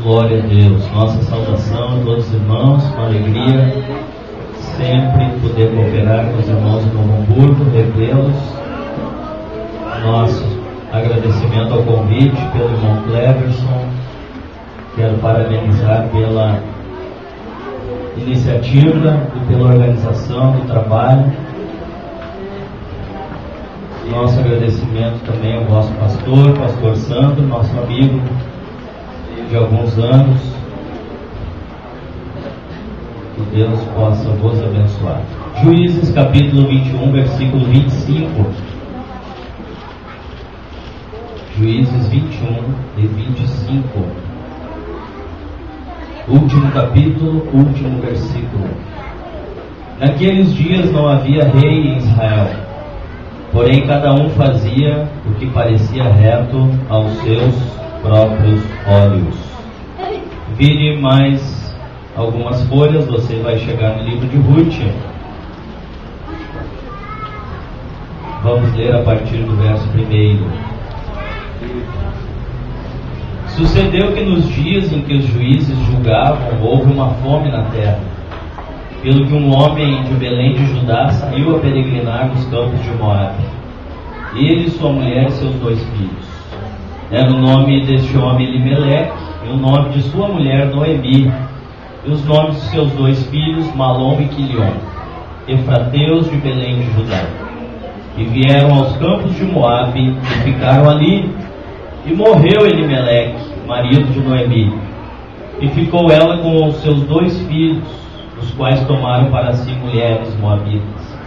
Glória a Deus. Nossa saudação a todos os irmãos, uma alegria sempre poder cooperar com os irmãos de Novo Hamburgo, revê-los. Nosso agradecimento ao convite pelo irmão Cleverson. Quero parabenizar pela iniciativa e pela organização do trabalho. Nosso agradecimento também ao vosso pastor Sandro, nosso amigo de alguns anos. Que Deus possa vos abençoar. Juízes capítulo 21, versículo 25. Juízes 21 e 25. Último capítulo, último versículo. Naqueles dias não havia rei em Israel, porém cada um fazia o que parecia reto aos seus próprios olhos. Vire mais algumas folhas, você vai chegar no livro de Ruth. Vamos ler a partir do verso 1. Sucedeu que nos dias em que os juízes julgavam, houve uma fome na terra, pelo que um homem de Belém de Judá saiu a peregrinar nos campos de Moabe, ele, sua mulher e seus 2 filhos. Era o nome deste homem Elimeleque, e o nome de sua mulher Noemi, e os nomes de seus 2 filhos Malom e Quilion, efrateus de Belém de Judá. E vieram aos campos de Moabe e ficaram ali. E morreu Elimeleque, marido de Noemi, e ficou ela com os seus 2 filhos, os quais tomaram para si mulheres moabitas.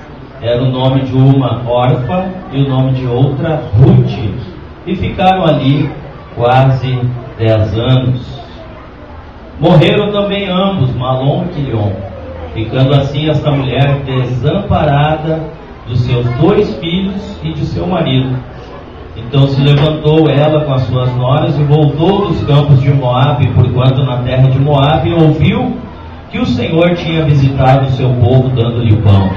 Era o nome de uma Orfa e o nome de outra Ruth, e ficaram ali quase 10 anos. Morreram também ambos, Malom e Quilion, ficando assim esta mulher desamparada dos seus 2 filhos e de seu marido. Então se levantou ela com as suas noras e voltou dos campos de Moabe, porquanto na terra de Moabe ouviu que o Senhor tinha visitado o seu povo, dando-lhe pão.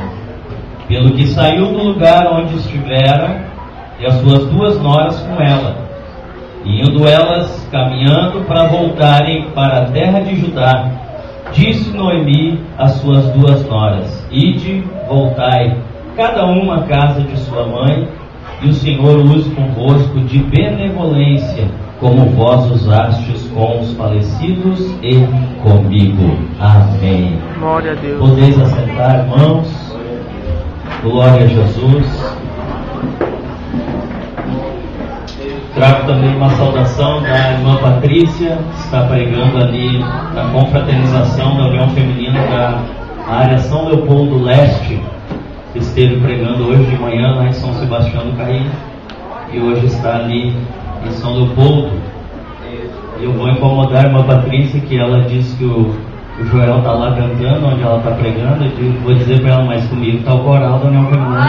Pelo que saiu do lugar onde estivera, e as suas 2 noras com ela, e indo elas caminhando para voltarem para a terra de Judá, disse Noemi às suas 2 noras: Ide, voltai, cada uma à casa de sua mãe, e o Senhor use convosco de benevolência, como vós usastes com os falecidos e comigo. Amém. Glória a Deus. Podeis assentar, irmãos. Glória a Jesus. Trago também uma saudação da irmã Patrícia, que está pregando ali na confraternização da União Feminina da área São Leopoldo Leste. Esteve pregando hoje de manhã lá em São Sebastião do Caí, e hoje está ali em São Leopoldo. E eu vou incomodar a irmã Patrícia, que ela disse que o Joel está lá cantando onde ela está pregando. Eu vou dizer para ela: mas comigo está o coral da União Feminina.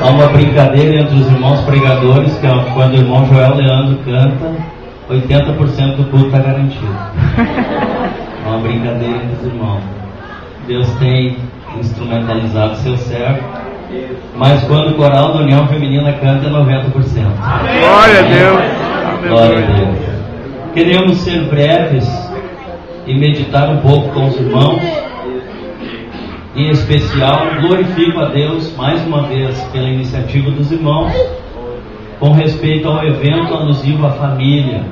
Há uma brincadeira entre os irmãos pregadores, que é quando o irmão Joel Leandro canta, 80% do culto está garantido. É uma brincadeira entre os irmãos. Deus tem instrumentalizado seu servo, mas quando o coral da União Feminina canta é 90%. Glória a Deus. Glória a Deus. Queremos ser breves e meditar um pouco com os irmãos. Em especial, glorifico a Deus mais uma vez pela iniciativa dos irmãos com respeito ao evento alusivo à família.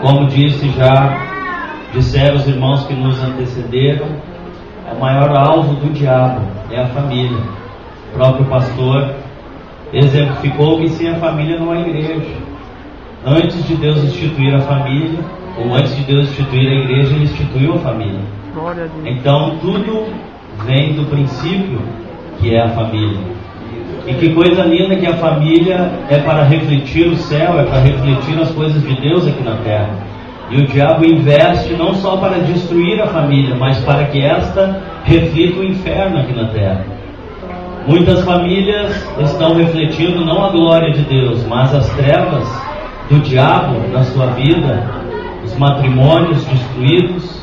Como disseram os irmãos que nos antecederam, o maior alvo do diabo é a família. O próprio pastor exemplificou que sem a família não há igreja. Antes de Deus instituir a família, ou antes de Deus instituir a igreja, Ele instituiu a família. Glória a Deus. Então tudo vem do princípio que é a família. E que coisa linda que a família é para refletir o céu, é para refletir as coisas de Deus aqui na terra. E o diabo investe não só para destruir a família, mas para que esta reflita o inferno aqui na terra. Muitas famílias estão refletindo não a glória de Deus, mas as trevas do diabo na sua vida, os matrimônios destruídos.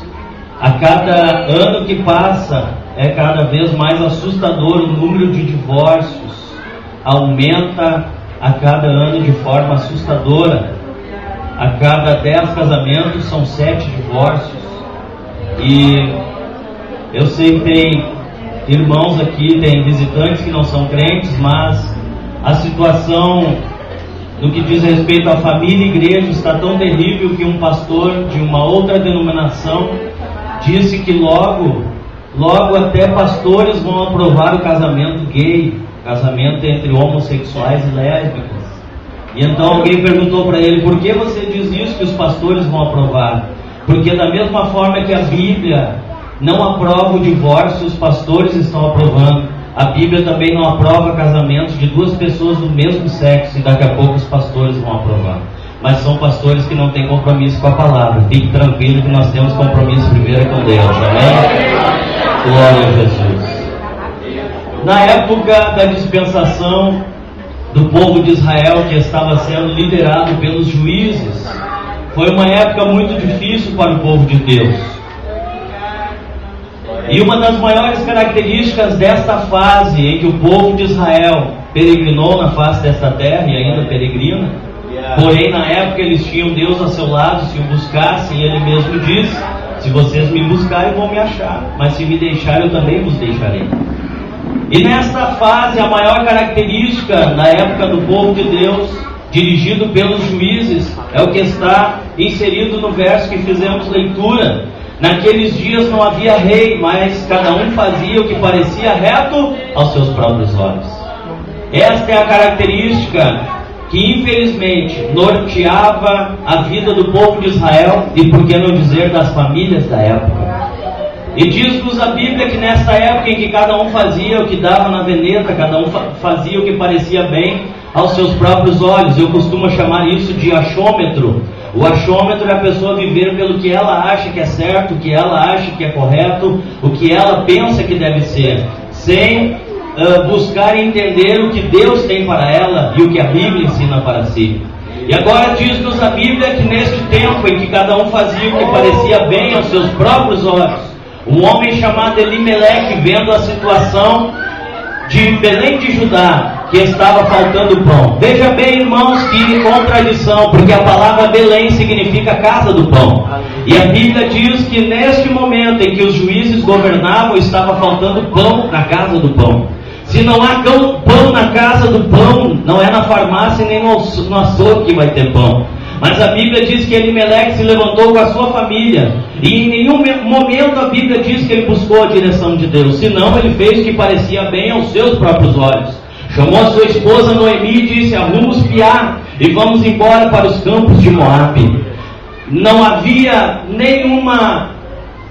A cada ano que passa, é cada vez mais assustador o número de divórcios. Aumenta a cada ano de forma assustadora. a cada 10 casamentos são 7 divórcios. E eu sei que tem irmãos aqui, tem visitantes que não são crentes, mas a situação no que diz respeito à família e igreja está tão terrível que um pastor de uma outra denominação disse que logo até pastores vão aprovar o casamento gay, casamento entre homossexuais e lésbicas. E então alguém perguntou para ele: por que você diz isso, que os pastores vão aprovar? Porque da mesma forma que a Bíblia não aprova o divórcio, os pastores estão aprovando. A Bíblia também não aprova casamentos de 2 pessoas do mesmo sexo, e daqui a pouco os pastores vão aprovar. Mas são pastores que não têm compromisso com a palavra. Fique tranquilo que nós temos compromisso primeiro com Deus. Amém? Glória a Jesus. Na época da dispensação do povo de Israel, que estava sendo liderado pelos juízes, foi uma época muito difícil para o povo de Deus. E uma das maiores características desta fase em que o povo de Israel peregrinou na face desta terra e ainda peregrina, porém na época eles tinham Deus a seu lado, se o buscassem, ele mesmo disse: se vocês me buscarem vão me achar, mas se me deixarem eu também vos deixarei. E nesta fase a maior característica na época do povo de Deus, dirigido pelos juízes, é o que está inserido no verso que fizemos leitura. Naqueles dias não havia rei, mas cada um fazia o que parecia reto aos seus próprios olhos. Esta é a característica que infelizmente norteava a vida do povo de Israel, e por que não dizer das famílias da época. E diz-nos a Bíblia que nessa época em que cada um fazia o que dava na veneta, cada um fazia o que parecia bem aos seus próprios olhos. Eu costumo chamar isso de achômetro. O achômetro é a pessoa viver pelo que ela acha que é certo, o que ela acha que é correto, o que ela pensa que deve ser, sem buscar entender o que Deus tem para ela e o que a Bíblia ensina para si. E agora diz-nos a Bíblia que neste tempo em que cada um fazia o que parecia bem aos seus próprios olhos, um homem chamado Elimeleque, vendo a situação de Belém de Judá, que estava faltando pão. Veja bem, irmãos, que contradição, porque a palavra Belém significa casa do pão. E a Bíblia diz que neste momento em que os juízes governavam, estava faltando pão na casa do pão. Se não há pão na casa do pão, não é na farmácia nem no açougue que vai ter pão. Mas a Bíblia diz que Elimeleque se levantou com a sua família, e em nenhum momento a Bíblia diz que ele buscou a direção de Deus, senão ele fez o que parecia bem aos seus próprios olhos. Chamou a sua esposa Noemi e disse: arruma-os piá e vamos embora para os campos de Moabe. Não havia nenhuma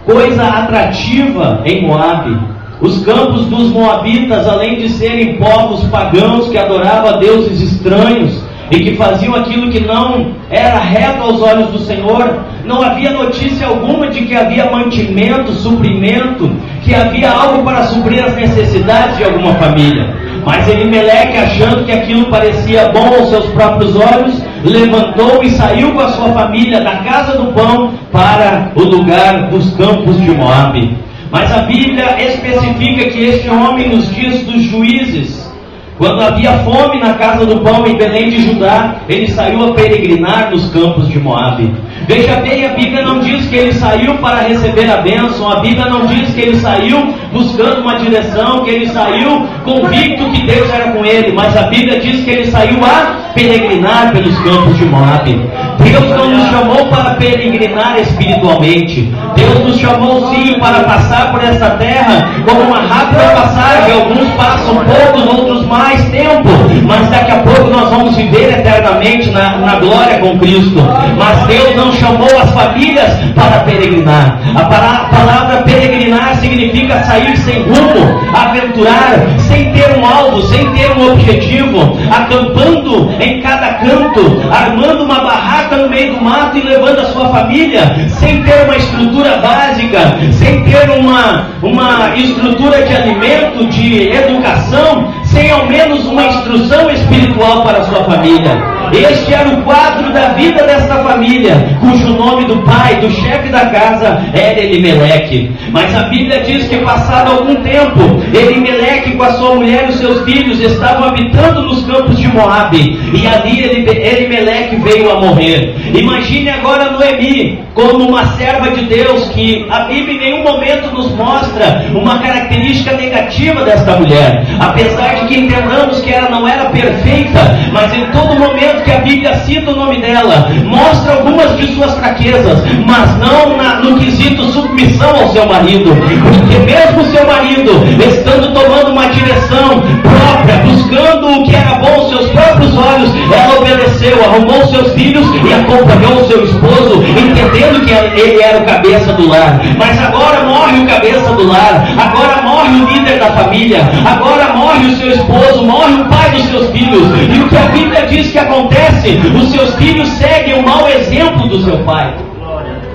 coisa atrativa em Moabe. Os campos dos moabitas, além de serem povos pagãos que adoravam a deuses estranhos e que faziam aquilo que não era reto aos olhos do Senhor, não havia notícia alguma de que havia mantimento, suprimento, que havia algo para suprir as necessidades de alguma família. Mas Elimeleque, achando que aquilo parecia bom aos seus próprios olhos, levantou e saiu com a sua família da casa do pão para o lugar dos campos de Moabe. Mas a Bíblia especifica que este homem, nos dias dos juízes, quando havia fome na casa do pão em Belém de Judá, ele saiu a peregrinar nos campos de Moabe. Veja bem, a Bíblia não diz que ele saiu para receber a bênção, a Bíblia não diz que ele saiu buscando uma direção, que ele saiu convicto que Deus era com ele, mas a Bíblia diz que ele saiu a peregrinar pelos campos de Moabe. Deus não nos chamou para peregrinar espiritualmente. Deus nos chamou sim para passar por esta terra como uma rápida passagem. Alguns passam poucos, outros mais tempo, mas daqui a pouco nós vamos viver eternamente na glória com Cristo. Mas Deus não chamou as famílias para peregrinar. A palavra peregrinar significa sair sem rumo, aventurar, sem ter um alvo, sem ter um objetivo, acampando em cada canto, armando uma barraca no meio do mato e levando a sua família, sem ter uma estrutura básica, sem ter uma estrutura de alimento, de educação, sem ao menos uma instrução espiritual para a sua família. Este era o quadro da vida desta família, cujo nome do pai, do chefe da casa, era Elimeleque. Mas a Bíblia diz que passado algum tempo, Elimeleque com a sua mulher e os seus filhos estavam habitando nos campos de Moabe, e ali Elimeleque veio a morrer. Imagine agora Noemi como uma serva de Deus, que a Bíblia em nenhum momento nos mostra uma característica negativa desta mulher, apesar de que entendamos que ela não era perfeita, mas em todo momento que a Bíblia cita o nome dela, mostra algumas de suas fraquezas, mas não no quesito submissão ao seu marido, porque mesmo seu marido estando tomando uma direção própria, buscando o que era bom aos seus próprios olhos, ela obedeceu, arrumou seus filhos e acompanhou o seu esposo, entendendo que ele era o cabeça do lar. Mas agora morre o cabeça do lar, agora morre o líder da família, agora morre o seu esposo, morre o pai dos seus filhos. E o que a Bíblia diz que acontece? Os seus filhos seguem o mau exemplo do seu pai.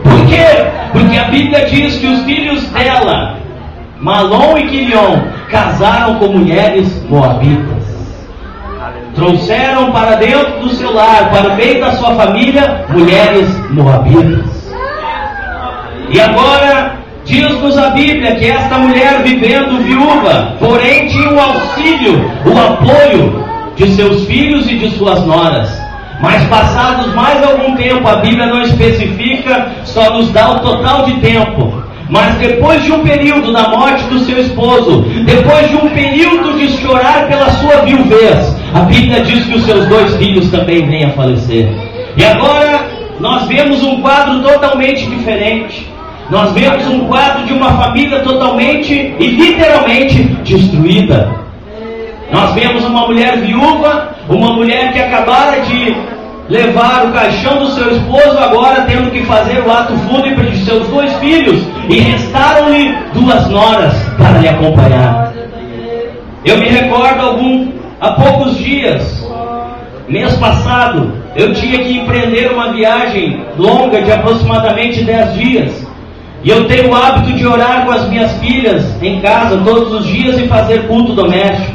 Por quê? Porque a Bíblia diz que os filhos dela, Malom e Quilion, casaram com mulheres moabitas. Trouxeram para dentro do seu lar, para o meio da sua família, mulheres moabitas. E agora, diz-nos a Bíblia que esta mulher, vivendo viúva, porém tinha o auxílio, o apoio de seus filhos e de suas noras. Mas passados mais algum tempo, a Bíblia não especifica, só nos dá o total de tempo. Mas depois de um período da morte do seu esposo, depois de um período de chorar pela sua viuvez, a Bíblia diz que os seus 2 filhos também vêm a falecer. E agora nós vemos um quadro totalmente diferente. Nós vemos um quadro de uma família totalmente e literalmente destruída. Nós vemos uma mulher viúva, uma mulher que acabara de levar o caixão do seu esposo, agora tendo que fazer o ato fúnebre de seus 2 filhos, e restaram-lhe 2 noras para lhe acompanhar. Eu me recordo há poucos dias, mês passado, eu tinha que empreender uma viagem longa de aproximadamente 10 dias. E eu tenho o hábito de orar com as minhas filhas em casa todos os dias e fazer culto doméstico.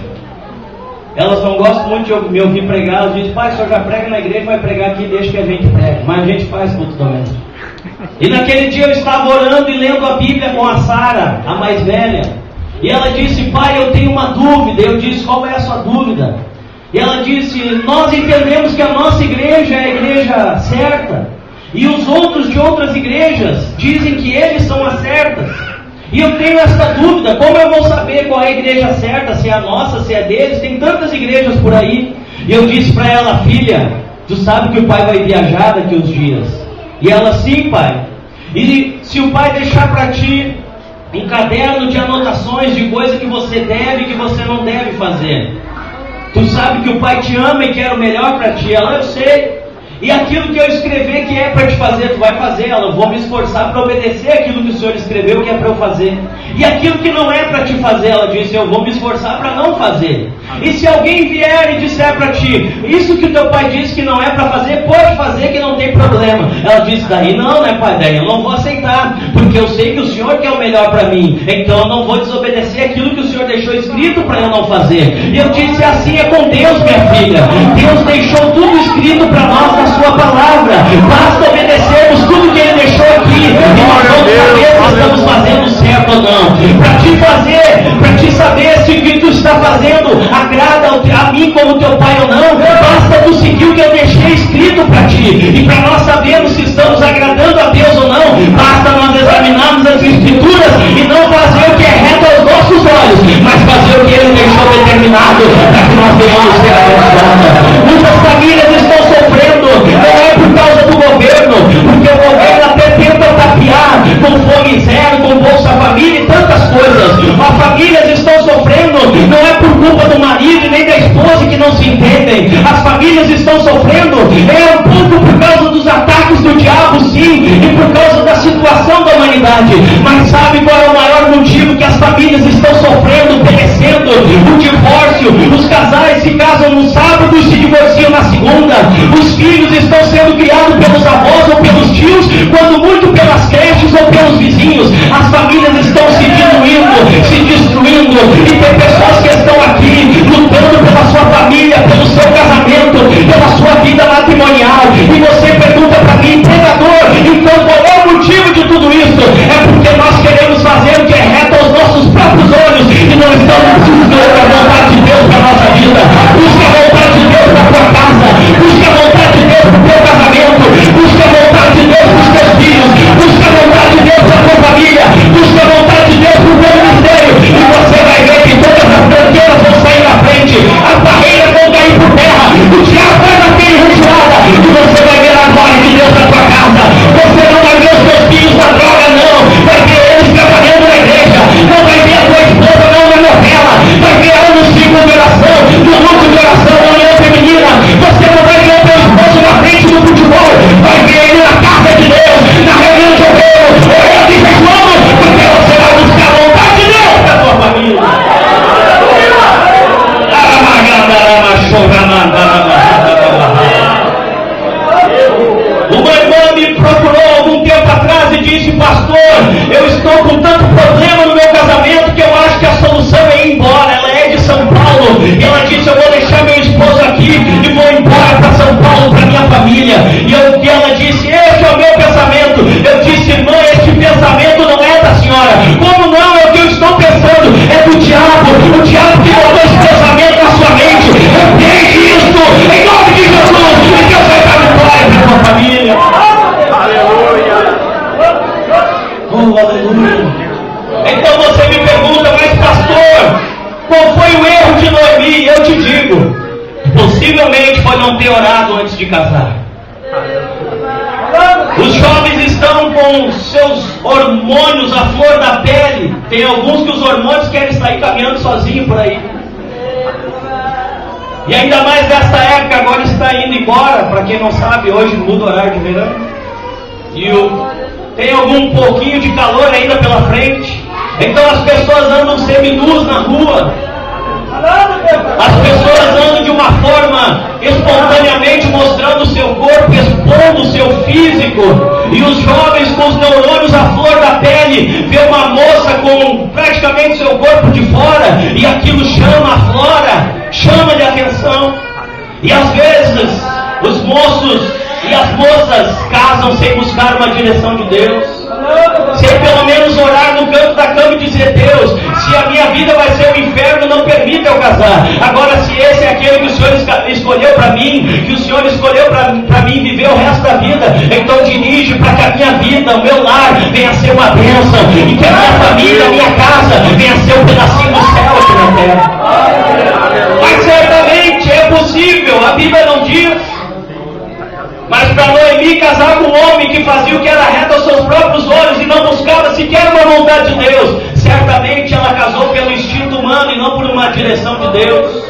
Elas não gostam muito de me ouvir pregar. Elas dizem: pai, o senhor já prega na igreja, vai pregar aqui, deixa que a gente pregue. Mas a gente faz culto doméstico. E naquele dia eu estava orando e lendo a Bíblia com a Sara, a mais velha. E ela disse: pai, eu tenho uma dúvida. Eu disse: qual é a sua dúvida? E ela disse: nós entendemos que a nossa igreja é a igreja certa, e os outros de outras igrejas dizem que eles são as certas. E eu tenho essa dúvida: como eu vou saber qual é a igreja certa, se é a nossa, se é deles? Tem tantas igrejas por aí. E eu disse para ela: filha, tu sabe que o pai vai viajar daqui uns dias? E ela: sim, pai. E se o pai deixar para ti um caderno de anotações de coisa que você deve e que você não deve fazer, tu sabe que o pai te ama e quer o melhor para ti? Ela: eu sei. E aquilo que eu escrever que é para te fazer, tu vai fazer. Ela: eu vou me esforçar para obedecer aquilo que o Senhor escreveu que é para eu fazer. E aquilo que não é para te fazer, ela disse: eu vou me esforçar para não fazer. E se alguém vier e disser para ti: isso que o teu pai disse que não é para fazer, pode fazer, que não tem problema. Ela disse: daí não, né, pai? Daí eu não vou aceitar, porque eu sei que o Senhor quer o melhor para mim. Então eu não vou desobedecer aquilo que o Senhor deixou escrito para eu não fazer. E eu disse: assim é com Deus, minha filha. Deus deixou tudo escrito para nós na sua palavra. Basta obedecermos tudo que Ele deixou aqui, e nós vamos saber se estamos fazendo certo ou não. Para te saber se o que tu está fazendo agrada a mim como teu pai ou não, basta tu seguir o que eu deixei escrito para ti. E para nós sabermos se estamos agradando a Deus ou não, basta nós examinarmos as Escrituras e não fazer o que é reto aos nossos olhos, mas fazer o que Ele deixou determinado para que nós venhamos ser abençoados. Muitas famílias estão sofrendo, não é por causa do governo, porque o governo até tenta tapear com fome zero, com Bolsa Família e tantas coisas. As famílias estão sofrendo, não é por culpa do marido e nem da esposa que não se entendem. As famílias estão sofrendo, é um pouco por causa dos ataques do diabo, sim, e por causa da situação da humanidade. Mas sabe qual é o maior motivo que as famílias estão sofrendo, perecendo? O divórcio. Os casais se casam no sábado e se divorciam na segunda. Os filhos estão sendo criados pelos avós ou pelos tios, quando muito pelas creches ou pelos vizinhos. As famílias estão se diluindo, se destruindo, e tem pessoas que estão aqui lutando pela sua família, pelo seu casamento, pela sua vida você não vai ver o teu esposo na frente do futebol, vai ver ele na casa de Deus, na reunião de obreiro, orando e jejuando, porque você vai buscar a vontade de Deus para a tua família. Uma irmã me procurou algum tempo atrás e disse: pastor, eu estou com tanto problema no meu casamento que eu acho que a solução é ir embora. Ela é de São Paulo e ela disse: eu vou deixar meu esposo aqui e vou embora para São Paulo, para minha família. E ela disse: esse é o meu pensamento. Eu disse: irmã, este pensamento não é da senhora. Como não? É o que eu estou pensando, é do diabo. O diabo que botou esse pensamento na sua mente. Repreende isso em nome de Jesus, e Deus vai dar vitória para a tua família. Aleluia. Oh, aleluia. Então você me pergunta: mas pastor, qual foi o erro de Noemi? Eu te digo, possivelmente foi não ter orado antes de casar. Os jovens estão com seus hormônios à flor da pele. Tem alguns que os hormônios querem sair caminhando sozinho por aí. E ainda mais nessa época, agora está indo embora. Para quem não sabe, hoje muda o horário de verão. E tem algum pouquinho de calor ainda pela frente. Então as pessoas andam seminus na rua. As pessoas andam de uma forma espontaneamente mostrando o seu corpo, expondo o seu físico. E os jovens com os neurônios à flor da pele vê uma moça com praticamente seu corpo de fora e aquilo chama, aflora, chama de atenção. E às vezes os moços e as moças casam sem buscar uma direção de Deus, sem pelo menos orar no canto da cama e dizer: Deus, se a minha vida vai ser um inferno, não permita eu casar. Agora, se esse é aquele que o Senhor escolheu para mim, que o Senhor escolheu para mim viver o resto da vida, então dirige para que a minha vida, o meu lar, venha a ser uma bênção, e que a minha família, a minha casa, venha a ser um pedacinho do céu aqui na terra. Mas certamente é possível, a Bíblia não diz. Mas para Noemi casar com um homem que fazia o que era reto aos seus próprios olhos e não buscava sequer uma vontade de Deus, certamente ela casou pelo instinto humano e não por uma direção de Deus.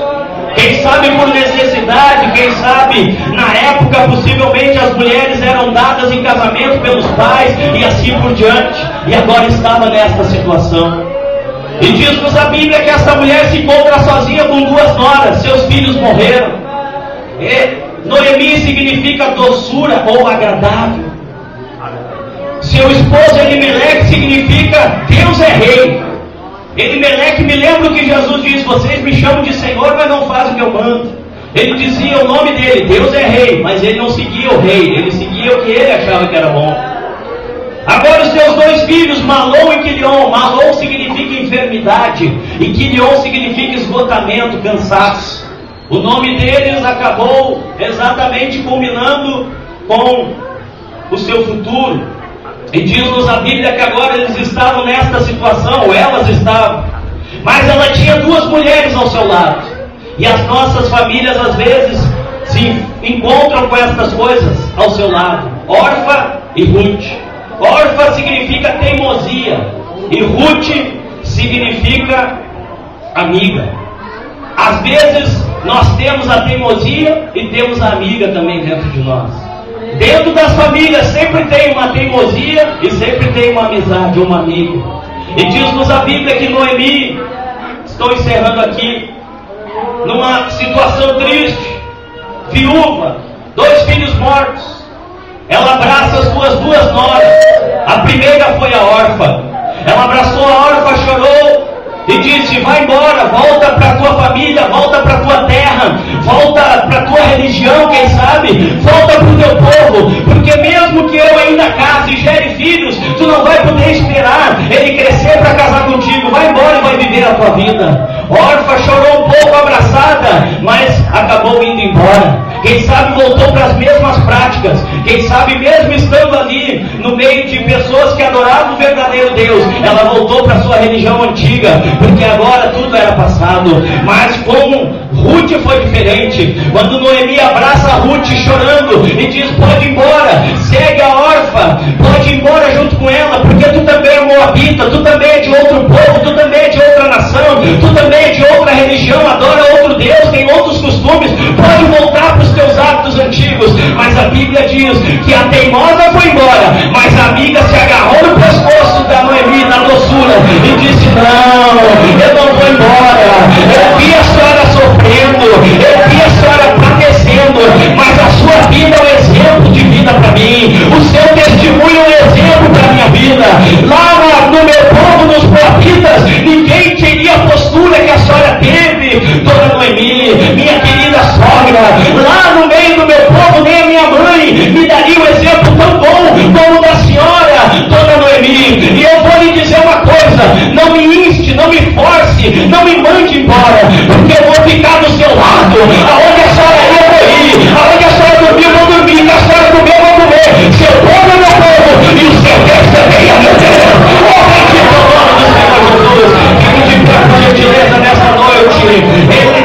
Quem sabe por necessidade, quem sabe na época possivelmente as mulheres eram dadas em casamento pelos pais e assim por diante, e agora estava nesta situação. E diz-nos a Bíblia que essa mulher se encontra sozinha com 2 noras, seus filhos morreram. Noemi significa doçura ou agradável. Seu esposo Elimeleque significa Deus é rei. Elimeleque, me lembro que Jesus disse: vocês me chamam de Senhor, mas não fazem o que eu mando. Ele dizia o nome dele, Deus é rei, mas ele não seguia o rei, ele seguia o que ele achava que era bom. Agora os seus 2 filhos, Malom e Quilion. Malom significa enfermidade e Quilion significa esgotamento, cansaço. O nome deles acabou exatamente combinando com o seu futuro. E diz-nos a Bíblia que agora eles estavam nesta situação, ou elas estavam. Mas ela tinha 2 mulheres ao seu lado. E as nossas famílias às vezes se encontram com essas coisas ao seu lado. Orfa e Ruth. Orfa significa teimosia. E Ruth significa amiga. Às vezes nós temos a teimosia e temos a amiga também dentro de nós. Dentro das famílias sempre tem uma teimosia e sempre tem uma amizade, um amigo. E diz-nos a Bíblia que Noemi, estou encerrando aqui, numa situação triste, viúva, 2 filhos mortos, ela abraça as suas 2 noras. A primeira foi a Orfa. Ela abraçou a Orfa, chorou e disse: vai embora, volta para a tua família, volta para a tua terra, volta para a tua religião, quem sabe, volta para o teu povo, porque mesmo que eu ainda case e gere filhos, tu não vai poder esperar ele crescer para casar contigo. Vai embora e vai viver a tua vida. Orfa chorou um pouco abraçada, mas acabou indo embora. Quem sabe voltou para as mesmas práticas. Quem sabe mesmo estando ali no meio de pessoas que adoravam o verdadeiro Deus, ela voltou para a sua religião antiga, porque agora tudo era passado. Mas como Ruth foi diferente, quando Noemi abraça a Ruth chorando e diz: pode ir embora, segue a Orfa, pode ir embora junto com ela, porque tu também é moabita, tu também é de outro povo, tu também é de outra nação, tu também é de outra religião, adora outro Deus, tem outros costumes, pode voltar para os teus namorados antigos, mas a Bíblia diz que a teimosa foi embora, mas a amiga se agarrou no pescoço da Noemi, na doçura, e disse: não, eu não vou embora. Eu vi a senhora sofrendo, eu vi a senhora padecendo, mas a sua vida é um exemplo de vida para mim, o seu testemunho é um exemplo para a minha vida. Lá no meu povo, nos profitas, ninguém teria a postura que a senhora teve, dona Noemi, minha querida sogra. Lá no meio do meu povo, nem a minha mãe me daria um exemplo tão bom como o da senhora, dona Noemi. E eu vou lhe dizer uma coisa: não me inste, não me force, não me mande embora, porque eu vou ficar do seu lado. Aonde a senhora ia, eu vou ir. Aonde a senhora dormir, eu vou dormir. Se a senhora comer, eu vou comer. Se eu como, eu como. E o seu Deus também é meu Deus. Bendito o nome do Senhor Jesus. Fique de pé, por gentileza, nessa noite.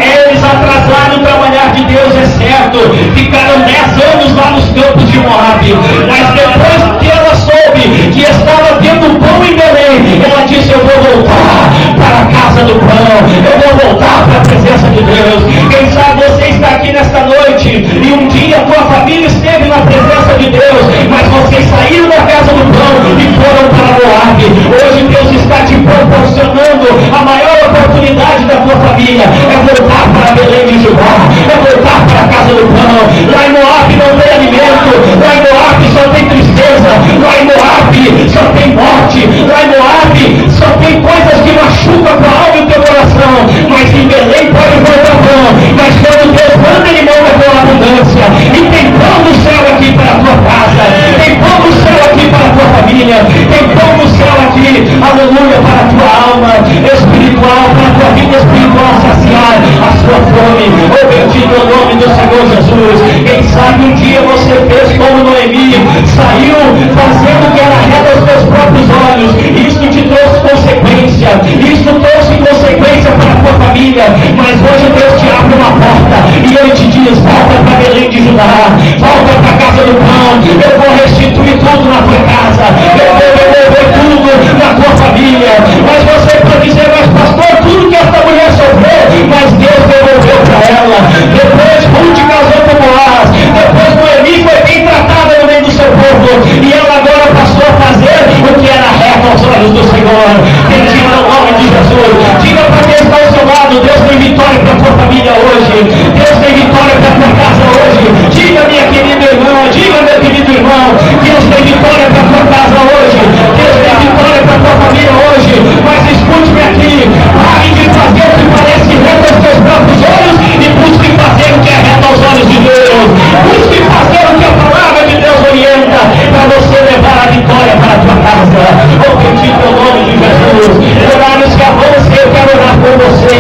Eles atrasaram o trabalhar de Deus, é certo. Ficaram 10 anos lá nos campos de Moabe. Mas depois que ela soube que estava tendo pão em Belém, ela disse: eu vou voltar para a casa do pão. Eu vou voltar para a presença de Deus. Quem sabe você está aqui nesta noite e um dia a tua família esteve na presença de Deus, mas vocês saíram da casa do pão e foram para Moabe. Hoje Deus está te proporcionando a maior oportunidade da tua família. É voltar para Belém de Judá, é voltar para a casa do pão. Lá em Moabe não tem alimento, lá em Moabe só tem tristeza, lá em Moabe só tem morte, lá em Moabe só tem coisas que machucam a tua alma e o teu coração. Mas em Belém pode voltar pão. Mas quando Deus manda, Ele manda com abundância. E tem pão do céu aqui para a tua casa, tem pão do céu aqui para a tua família, tem pão do céu aqui, aleluia, para a tua alma espiritual, para a tua vida espiritual saciar a sua fome. Oh, bendito é o nome do Senhor Jesus. Quem sabe um dia você fez como Noemi, saiu fazendo o que era reto aos teus próprios olhos. Isso te trouxe consequência, isso trouxe consequência para a tua família. Mas hoje Deus te abre uma porta e Ele te diz: volta para Belém de Judá, volta para a casa do pão. Eu vou restituir tudo na tua casa, eu vou devolver tudo na tua família. Mas você pode dizer: mas pastor, tudo que esta mulher sofreu, mas Deus devolveu para ela. Depois Ruth casou com Boaz, depois Noemi foi bem tratada no meio do seu povo, e ela agora passou a fazer o que era reto aos olhos do Senhor. Bendito é o nome de Jesus. Diga para quem está ao seu lado: Deus tem vitória para a tua família hoje, Deus tem vitória para a tua casa hoje. Diga, minha querida irmã, diga, meu querido irmão, Deus tem vitória para a tua casa hoje, Deus tem vitória para a tua família hoje. Mas escute-me aqui: pare de fazer o que parece reto aos teus próprios olhos e busque fazer o que é reto aos olhos de Deus. Busque fazer o que a palavra de Deus orienta, para você levar a vitória para a tua casa. Oh, bendito é o nome de Jesus. Horários que avançam, eu quero orar por você.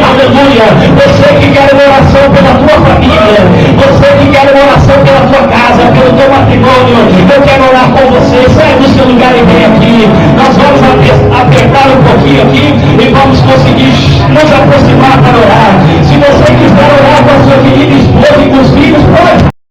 Aleluia. Você que quer uma oração pela tua família, você que quer uma oração pela tua casa, pelo teu matrimônio, eu quero orar com você. Sai do seu lugar e vem aqui. Nós vamos apertar um pouquinho aqui e vamos conseguir nos aproximar para orar. Se você quiser orar com a sua querida esposa e com os filhos, pode.